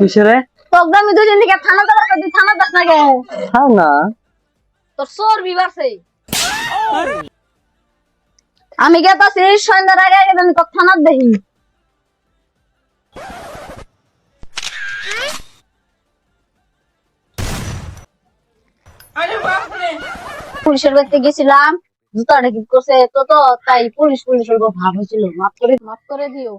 কিসেরে? প্রোগ্রামে দুদিন থেকে থানা যাবার কথা থানা যাস না গে? হ্যাঁ না। তোর চর্বি বাড়ছে। আমি গেতাছি সন্ধ্যার আগে আগে আমি তোর থানার দেখি। পুলিশের বাড়িতে গেছিলাম, জুতাটা কি করছে তো তাই পুলিশ পুলিশের ভাব হয়েছিল। মাফ করে দিও।